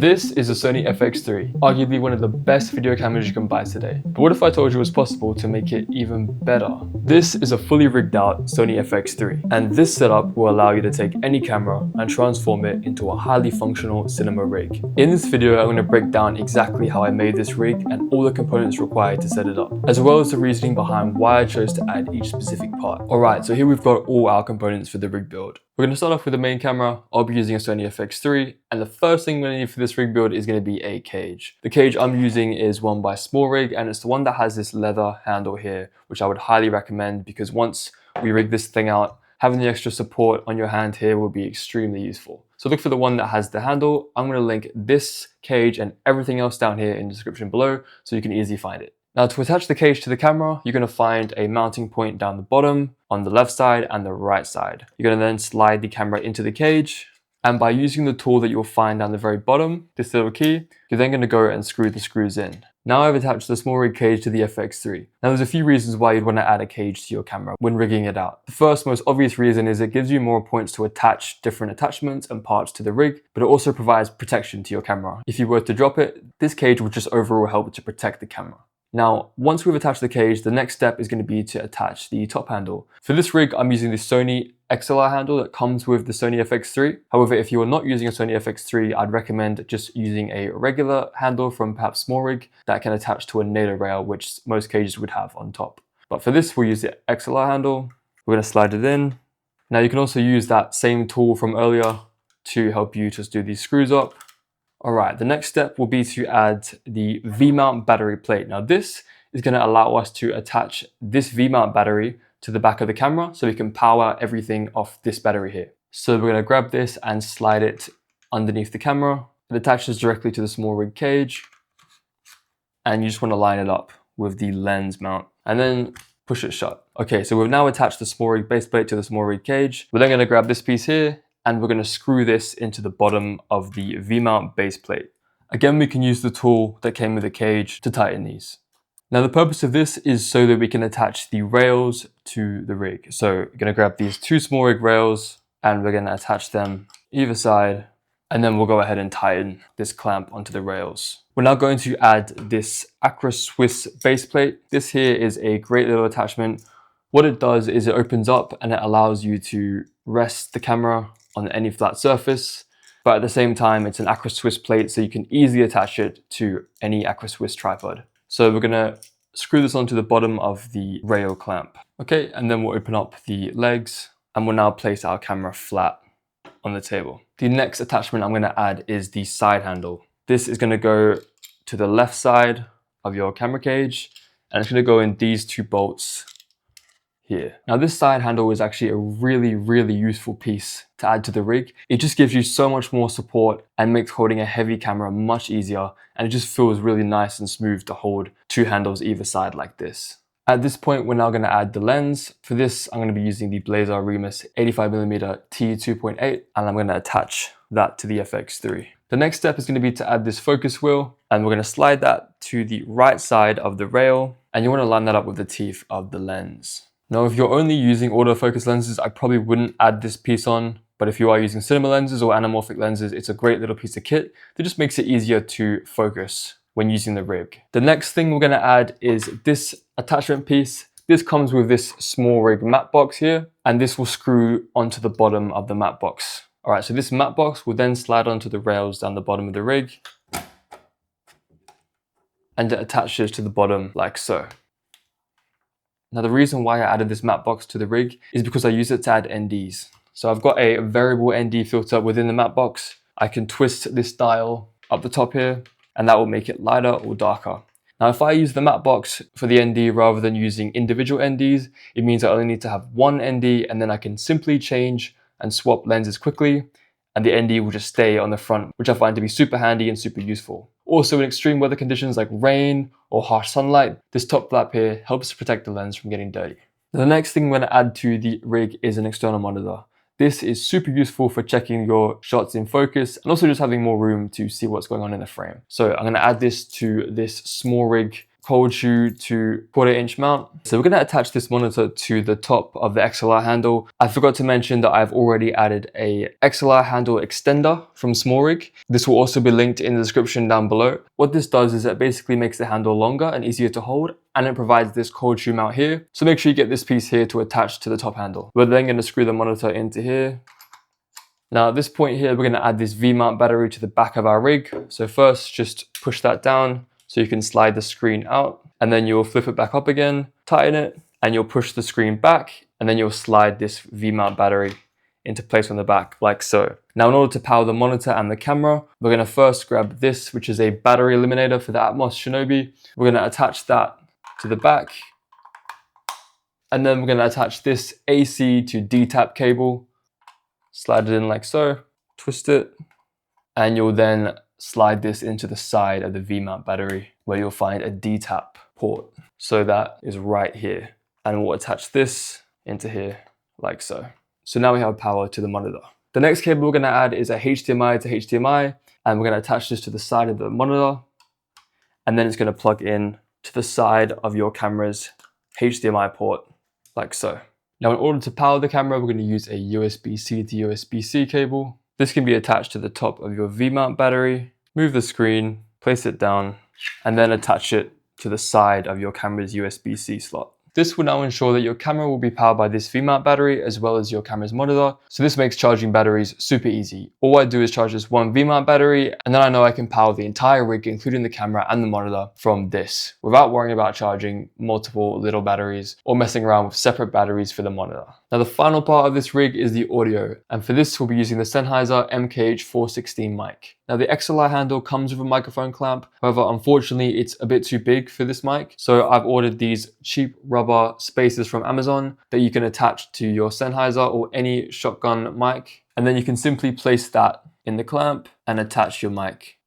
This is a Sony FX3, arguably one of the best video cameras you can buy today. But what if I told you it was possible to make it even better? This is a fully rigged out Sony FX3, and this setup will allow you to take any camera and transform it into a highly functional cinema rig. In this video, I'm going to break down exactly how I made this rig and all the components required to set it up, as well as the reasoning behind why I chose to add each specific part. Alright, so here we've got all our components for the rig build. We're going to start off with the main camera. I'll be using a Sony FX3, and the first thing we're going to need for this rig build is going to be a cage. The cage I'm using is one by Small Rig, and it's the one that has this leather handle here, which I would highly recommend because once we rig this thing out, having the extra support on your hand here will be extremely useful. So look for the one that has the handle. I'm going to link this cage and everything else down here in the description below so you can easily find it. Now, to attach the cage to the camera, you're going to find a mounting point down the bottom, on the left side and the right side. You're going to then slide the camera into the cage, and by using the tool that you'll find down the very bottom, this little key, you're then going to go and screw the screws in. Now I've attached the Small Rig cage to the FX3. Now there's a few reasons why you'd want to add a cage to your camera when rigging it out. The first most obvious reason is it gives you more points to attach different attachments and parts to the rig, but it also provides protection to your camera. If you were to drop it, this cage would just overall help to protect the camera. Now, once we've attached the cage, the next step is going to be to attach the top handle. For this rig, I'm using the Sony XLR handle that comes with the Sony FX3. However, if you're not using a Sony FX3, I'd recommend just using a regular handle from perhaps Small Rig that can attach to a NATO rail, which most cages would have on top. But for this, we'll use the XLR handle. We're going to slide it in. Now, you can also use that same tool from earlier to help you just do these screws up. Alright, the next step will be to add the V-mount battery plate. Now this is going to allow us to attach this V-mount battery to the back of the camera so we can power everything off this battery here. So we're going to grab this and slide it underneath the camera. It attaches directly to the Small Rig cage, and you just want to line it up with the lens mount and then push it shut. Okay, so we've now attached the Small Rig base plate to the Small Rig cage. We're then going to grab this piece here, and we're going to screw this into the bottom of the V-mount base plate. Again, we can use the tool that came with the cage to tighten these. Now, the purpose of this is so that we can attach the rails to the rig. So we're going to grab these two Small Rig rails and we're going to attach them either side, and then we'll go ahead and tighten this clamp onto the rails. We're now going to add this Arca-Swiss base plate. This here is a great little attachment. What it does is it opens up and it allows you to rest the camera on any flat surface, but at the same time it's an Arca-Swiss plate, so you can easily attach it to any Arca-Swiss tripod. So we're going to screw this onto the bottom of the rail clamp. Okay, and then we'll open up the legs and we'll now place our camera flat on the table. The next attachment I'm going to add is the side handle. This is going to go to the left side of your camera cage, and it's going to go in these two bolts here. Now this side handle is actually a really useful piece to add to the rig. It just gives you so much more support and makes holding a heavy camera much easier, and it just feels really nice and smooth to hold two handles either side like this. At this point, we're now going to add the lens. For this, I'm going to be using the Blazer Remus 85mm t2.8, and I'm going to attach that to the FX3. The next step is going to be to add this focus wheel, and we're going to slide that to the right side of the rail, and you want to line that up with the teeth of the lens. Now, if you're only using autofocus lenses, I probably wouldn't add this piece on, but if you are using cinema lenses or anamorphic lenses, it's a great little piece of kit that just makes it easier to focus when using the rig. The next thing we're going to add is this attachment piece. This comes with this Small Rig matte box here, and this will screw onto the bottom of the matte box. Alright, so this matte box will then slide onto the rails down the bottom of the rig, and it attaches to the bottom like so. Now, the reason why I added this matte box to the rig is because I use it to add NDs. So I've got a variable ND filter within the matte box. I can twist this dial up the top here, and that will make it lighter or darker. Now, if I use the matte box for the ND rather than using individual NDs, it means I only need to have one ND, and then I can simply change and swap lenses quickly, and the ND will just stay on the front, which I find to be super handy and super useful. Also, in extreme weather conditions like rain or harsh sunlight, this top flap here helps to protect the lens from getting dirty. The next thing we're going to add to the rig is an external monitor. This is super useful for checking your shots in focus and also just having more room to see what's going on in the frame. So I'm going to add this to this Small Rig cold shoe to 1/4" mount. So we're going to attach this monitor to the top of the XLR handle. I forgot to mention that I've already added a XLR handle extender from SmallRig. This will also be linked in the description down below. What this does is it basically makes the handle longer and easier to hold, and it provides this cold shoe mount here. So make sure you get this piece here to attach to the top handle. We're then going to screw the monitor into here. Now at this point here, we're going to add this V-mount battery to the back of our rig. So first, just push that down so you can slide the screen out, and then you'll flip it back up again, tighten it, and you'll push the screen back, and then you'll slide this V-mount battery into place on the back, like so. Now in order to power the monitor and the camera, we're going to first grab this, which is a battery eliminator for the Atmos Shinobi. We're going to attach that to the back, and then we're going to attach this AC to D-tap cable. Slide it in like so, twist it, and you'll then slide this into the side of the V-mount battery where you'll find a D-tap port. So that is right here. And we'll attach this into here like so. So now we have power to the monitor. The next cable we're going to add is a HDMI to HDMI, and we're going to attach this to the side of the monitor, and then it's going to plug in to the side of your camera's HDMI port like so. Now in order to power the camera, we're going to use a USB-C to USB-C cable. This can be attached to the top of your V-mount battery. Move the screen, place it down, and then attach it to the side of your camera's USB-C slot. This will now ensure that your camera will be powered by this V-mount battery as well as your camera's monitor. So this makes charging batteries super easy. All I do is charge this one V-mount battery, and then I know I can power the entire rig, including the camera and the monitor, from this without worrying about charging multiple little batteries or messing around with separate batteries for the monitor. Now the final part of this rig is the audio, and for this we'll be using the Sennheiser MKH416 mic. Now the XLR handle comes with a microphone clamp, however unfortunately it's a bit too big for this mic, so I've ordered these cheap rubber spacers from Amazon that you can attach to your Sennheiser or any shotgun mic, and then you can simply place that in the clamp and attach your mic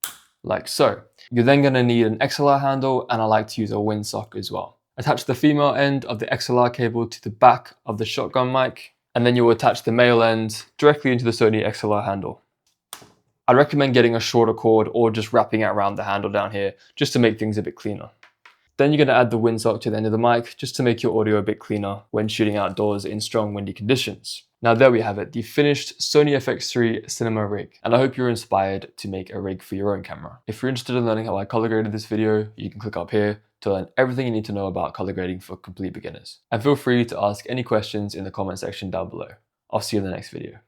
like so. You're then going to need an XLR handle, and I like to use a windsock as well. Attach the female end of the XLR cable to the back of the shotgun mic, and then you will attach the male end directly into the Sony XLR handle. I recommend getting a shorter cord or just wrapping it around the handle down here just to make things a bit cleaner. Then you're going to add the windsock to the end of the mic just to make your audio a bit cleaner when shooting outdoors in strong windy conditions. Now there we have it, the finished Sony FX3 cinema rig, and I hope you're inspired to make a rig for your own camera. If you're interested in learning how I color graded this video, you can click up here to learn everything you need to know about color grading for complete beginners. And feel free to ask any questions in the comment section down below. I'll see you in the next video.